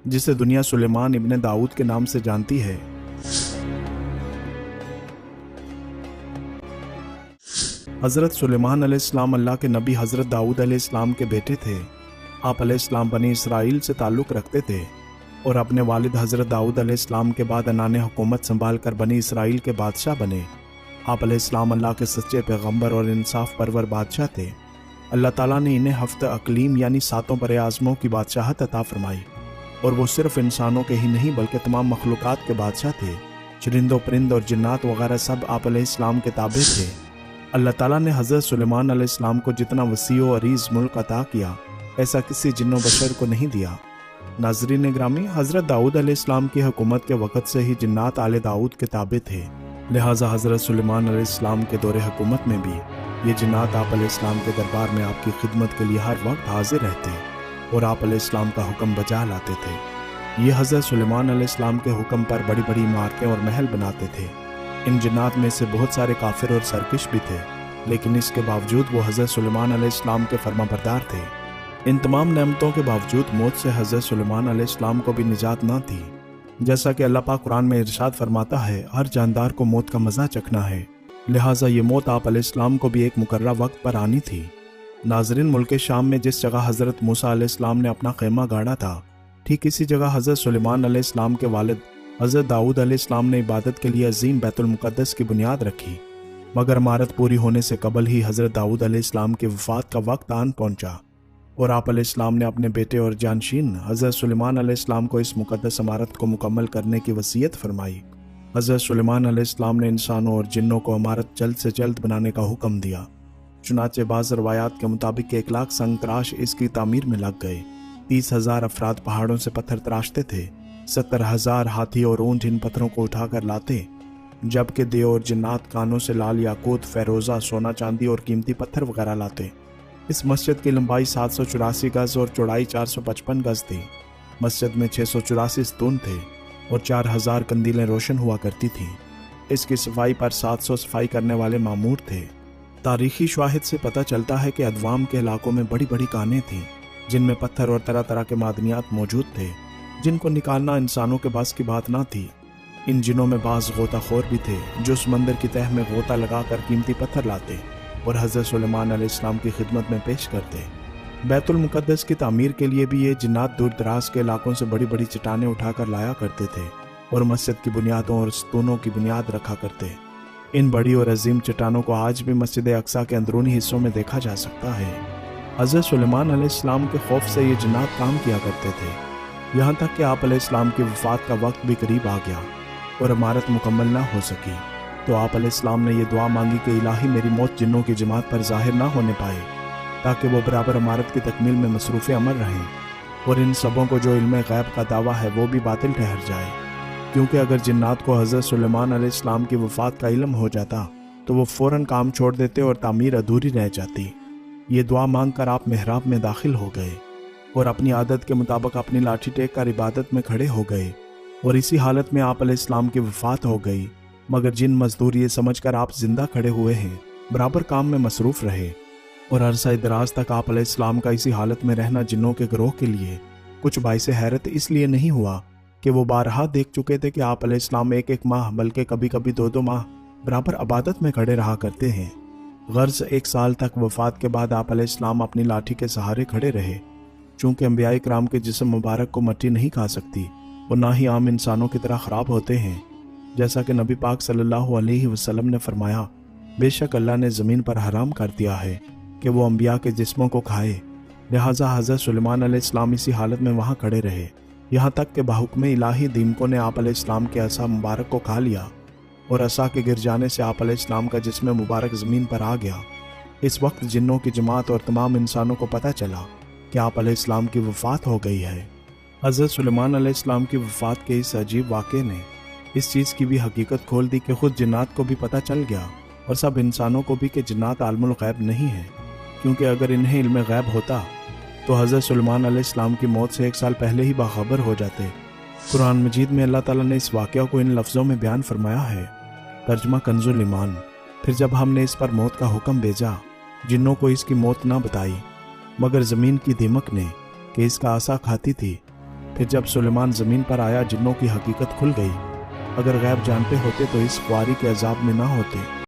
जिसे दुनिया सुलेमान इब्न दाऊद के नाम से जानती है। हज़रत सुलेमान अलैहिस्सलाम अल्लाह के नबी हज़रत दाऊद अलैहिस्सलाम के बेटे थे। आप अलैहिस्सलाम बनी इसराइल से ताल्लुक़ रखते थे और अपने वालिद हज़रत दाऊद अलैहिस्सलाम के बाद अनाने हुकूमत संभाल कर बनी इसराइल के बादशाह बने। आप अलैहिस्सलाम अल्लाह के सच्चे पैगंबर और इंसाफ परवर बादशाह थे। अल्लाह ताला ने इन्हें हफ्त अकलीम यानी 7 बरे आज़मों की बादशाहत अता फरमाई और वो सिर्फ इंसानों के ही नहीं बल्कि तमाम मखलूक़ात के बादशाह थे। चरिंदों परिंद और जिन्नात वगैरह सब आप अलैहिस्सलाम के ताबे थे। अल्लाह ताला ने हज़रत सुलेमान अलैहिस्सलाम को जितना वसी व अरीज़ मुल्क अता किया, ऐसा किसी जिन्नो बशर को नहीं दिया। नाज़रीन ग्रामी, हज़रत दाऊद अलैहिस्सलाम की हुकूमत के वक़्त से ही जिन्नात आले दाऊद के ताबे थे, लिहाजा हज़रत सुलेमान अलैहिस्सलाम के दौरे हुकूमत में भी ये जिन्नात आप अलैहिस्सलाम के दरबार में आपकी खिदमत के लिए हर वक्त हाजिर रहते और आप अलैहिस्सलाम का हुक्म बजा लाते थे। ये हज़रत सुलेमान अलैहिस्सलाम के हुक्म पर बड़ी बड़ी इमारतें और महल बनाते थे। इन जिन्नात में से बहुत सारे काफिर और सरकश भी थे, लेकिन इसके बावजूद वो हज़रत सुलेमान अलैहिस्सलाम के फरमाबरदार थे। इन तमाम नेमतों के बावजूद मौत से हज़रत सुलेमान अलैहिस्सलाम को भी निजात ना थी। जैसा कि अल्लाह पाक कुरान में इरशाद फरमाता है, हर जानदार को मौत का मज़ा चखना है, लिहाजा ये मौत आप अलैहिस्सलाम को भी एक मुकर्रा वक्त पर आनी थी। नाज़रीन, मुल्क शाम में जिस जगह हज़रत मूसा अलैहिस्सलाम ने अपना खैमा गाड़ा था, ठीक इसी जगह हज़रत सुलेमान अलैहिस्सलाम के वालिद हज़रत दाऊद अलैहिस्सलाम ने इबादत के लिए अजीम बैतुल मुक़द्दस की बुनियाद रखी। मगर इमारत पूरी होने से कबल ही हज़रत दाऊद अलैहिस्सलाम की वफ़ात का वक्त आन पहुंचा और आप अलैहिस्सलाम ने अपने बेटे और जानशीन हज़रत सुलेमान अलैहिस्सलाम को इस मुक़द्दस इमारत को मुकम्मल करने की वसीयत फरमाई। हज़रत सुलेमान अलैहिस्सलाम ने इंसानों और जिन्नों को इमारत जल्द से जल्द बनाने का हुक्म दिया। चुनाचे बाज़ रवायात के मुताबिक 1 लाख संग तराश इसकी तामीर में लग गए। 30,000 अफराद पहाड़ों से पत्थर तराशते थे। 70,000 हाथी और ऊंट इन पत्थरों को उठाकर लाते, जबकि देव और जिन्नात कानों से लाल याकूत, फेरोज़ा, सोना चांदी और कीमती पत्थर वगैरह लाते। इस मस्जिद की लंबाई 784 गज और चौड़ाई 455 गज थी। मस्जिद में 684 स्तून थे और 4000 कंदीलें रोशन हुआ करती थीं। इसकी सफाई पर 700 सफाई करने वाले मामूर थे। तारीखी शवाहिद से पता चलता है कि अदवाम के इलाकों में बड़ी बड़ी कानें थीं, जिनमें पत्थर और तरह तरह के मादनियात मौजूद थे, जिनको निकालना इंसानों के बस की बात ना थी। इन जिनों में बाज़ गोताखोर भी थे, जो समंदर की तह में गोता लगाकर कीमती पत्थर लाते और हज़रत सुलेमान अलैहिस्सलाम की खिदमत में पेश करते। बैतुल मुक़द्दस की तामीर के लिए भी ये जिन्नात दूर दराज के इलाकों से बड़ी बड़ी चट्टानें उठाकर लाया करते थे और मस्जिद की बुनियादों और स्तूनों की बुनियाद रखा करते। इन बड़ी और अजीम चट्टानों को आज भी मस्जिद अक्सा के अंदरूनी हिस्सों में देखा जा सकता है। हज़रत सुलेमान अलैहिस्सलाम के खौफ से ये जिन्नात काम किया करते थे, यहाँ तक कि आप अलैहिस्सलाम की वफ़ात का वक्त भी करीब आ गया और इमारत मुकम्मल ना हो सकी, तो आप अलैहिस्सलाम ने यह दुआ मांगी कि इलाही मेरी मौत जिन्नों की जमात पर ज़ाहिर ना होने पाए, ताकि वो बराबर इमारत की तकमील में मसरूफ़ अमल रहें और इन सबों को जो इल्म गैब का दावा है वो भी बातिल ठहर जाए। क्योंकि अगर जिन्नात को हज़रत सुलेमान अलैहिस्सलाम की वफ़ात का इल्म हो जाता तो वो फ़ौरन काम छोड़ देते और तामीर अधूरी रह जाती। ये दुआ मांग कर आप मेहराब में दाखिल हो गए और अपनी आदत के मुताबिक अपनी लाठी टेक कर इबादत में खड़े हो गए और इसी हालत में आप अलैहिस्सलाम की वफ़ात हो गई। मगर जिन मजदूर ये समझकर आप जिंदा खड़े हुए हैं बराबर काम में मसरूफ़ रहे और अरसा दराज तक आप अलैहिस्सलाम का इसी हालत में रहना जिन्नों के गिरोह के लिए कुछ बाइसे हैरत इसलिए नहीं हुआ कि वो बारहा देख चुके थे कि आप अलैहिस्सलाम एक एक माह बल्कि कभी कभी 2-2 माह बराबर इबादत में खड़े रहा करते हैं। गर्ज 1 साल तक वफ़ात के बाद आप अलैहिस्सलाम अपनी लाठी के सहारे खड़े रहे। चूँकि अंबिया इकराम के जिस्म मुबारक को मट्टी नहीं खा सकती और ना ही आम इंसानों की तरह ख़राब होते हैं, जैसा कि नबी पाक सल्लल्लाहु अलैहि वसल्लम ने फरमाया, बेशक अल्लाह ने ज़मीन पर हराम कर दिया है कि वो अंबिया के जिस्मों को खाए। लिहाजा हज़रत सुलेमान अलैहिस्सलाम इसी हालत में वहाँ खड़े रहे, यहाँ तक कि बाहुक्म इलाही दीमकों ने आप अलैहिस्सलाम के असा मुबारक को खा लिया और असा के गिर जाने से आप अलैहिस्सलाम का जिस्म मुबारक ज़मीन पर आ गया। इस वक्त जिन्नों की जमात और तमाम इंसानों को पता चला कि आप अलैहिस्सलाम की वफ़ात हो गई है। हज़रत सुलेमान अलैहिस्सलाम की वफ़ात के इस अजीब वाक़े ने इस चीज़ की भी हकीकत खोल दी कि खुद जिन्नात को भी पता चल गया और सब इंसानों को भी कि जिन्नात आलमुल गैब नहीं है, क्योंकि अगर इन्हें इल्म गैब होता तो हज़रत सुलेमान अलैहिस्सलाम की मौत से 1 साल पहले ही बाखबर हो जाते। कुरान मजीद में अल्लाह ताला ने इस वाक़या को इन लफ्ज़ों में बयान फरमाया है, तर्जमा कंजुल ईमान। फिर जब हमने इस पर मौत का हुक्म भेजा, जिन्नों को इसकी मौत ना बताई मगर ज़मीन की दीमक ने कि इसका आसा खाती थी, پھر جب سلیمان زمین پر آیا جنوں کی حقیقت کھل گئی۔ اگر غیب جانتے ہوتے تو اس خواری کے عذاب میں نہ ہوتے۔